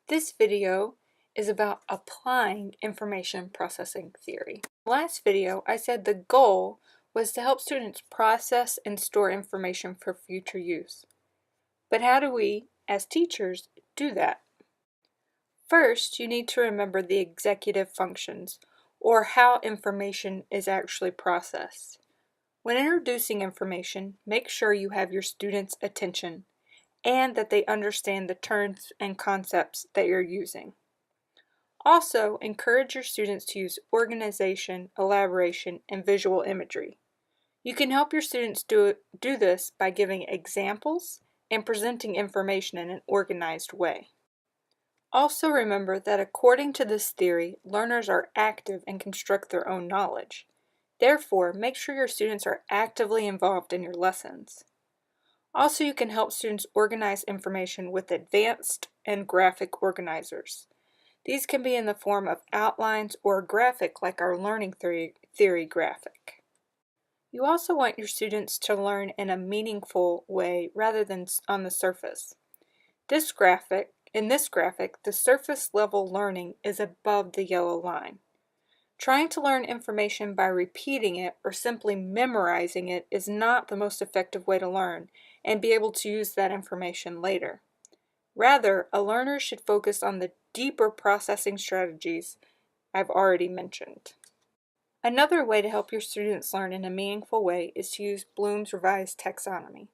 This video is about applying information processing theory. Last video, I said the goal was to help students process and store information for future use. But how do we, as teachers, do that? First, you need to remember the executive functions, or how information is actually processed. When introducing information, make sure you have your students' attention and that they understand the terms and concepts that you're using. Also, encourage your students to use organization, elaboration, and visual imagery. You can help your students do this by giving examples and presenting information in an organized way. Also remember that according to this theory, learners are active and construct their own knowledge. Therefore, make sure your students are actively involved in your lessons. Also, you can help students organize information with advanced and graphic organizers. These can be in the form of outlines or a graphic like our learning theory graphic. You also want your students to learn in a meaningful way rather than on the surface. In this graphic, the surface level learning is above the yellow line. Trying to learn information by repeating it or simply memorizing it is not the most effective way to learn and be able to use that information later. Rather, a learner should focus on the deeper processing strategies I've already mentioned. Another way to help your students learn in a meaningful way is to use Bloom's Revised Taxonomy.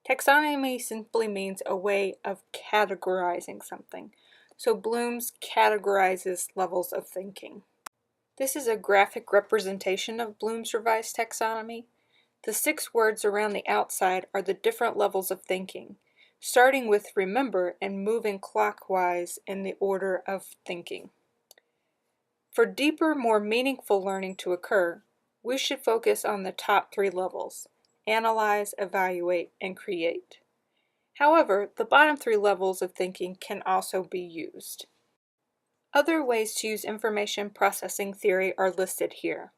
Taxonomy simply means a way of categorizing something. So Bloom's categorizes levels of thinking. This is a graphic representation of Bloom's Revised Taxonomy. The 6 words around the outside are the different levels of thinking, starting with remember and moving clockwise in the order of thinking. For deeper, more meaningful learning to occur, we should focus on the top 3 levels: analyze, evaluate, and create. However, the bottom 3 levels of thinking can also be used. Other ways to use information processing theory are listed here.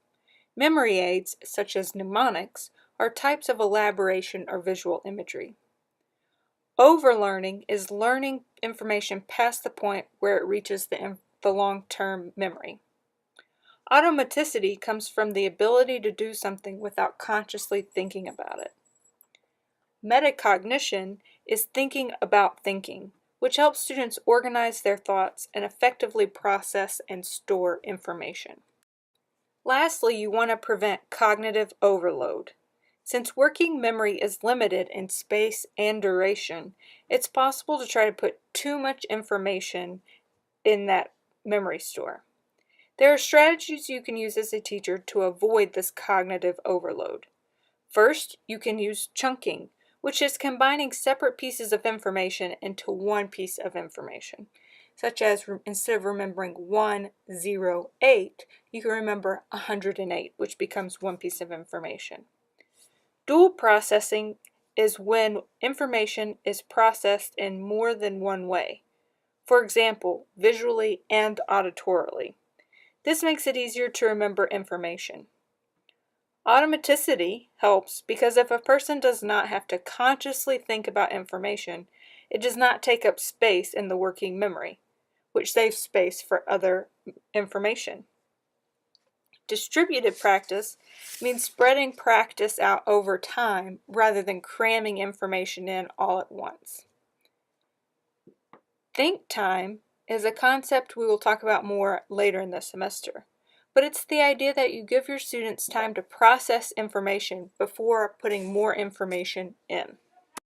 Memory aids, such as mnemonics, are types of elaboration or visual imagery. Overlearning is learning information past the point where it reaches the long-term memory. Automaticity comes from the ability to do something without consciously thinking about it. Metacognition is thinking about thinking, which helps students organize their thoughts and effectively process and store information. Lastly, you want to prevent cognitive overload. Since working memory is limited in space and duration, it's possible to try to put too much information in that memory store. There are strategies you can use as a teacher to avoid this cognitive overload. First, you can use chunking, which is combining separate pieces of information into one piece of information, such as instead of remembering 108, you can remember 108, which becomes one piece of information. Dual processing is when information is processed in more than one way, for example, visually and auditorily. This makes it easier to remember information. Automaticity helps because if a person does not have to consciously think about information, it does not take up space in the working memory, which saves space for other information. Distributed practice means spreading practice out over time rather than cramming information in all at once. Think time is a concept we will talk about more later in the semester. But it's the idea that you give your students time to process information before putting more information in.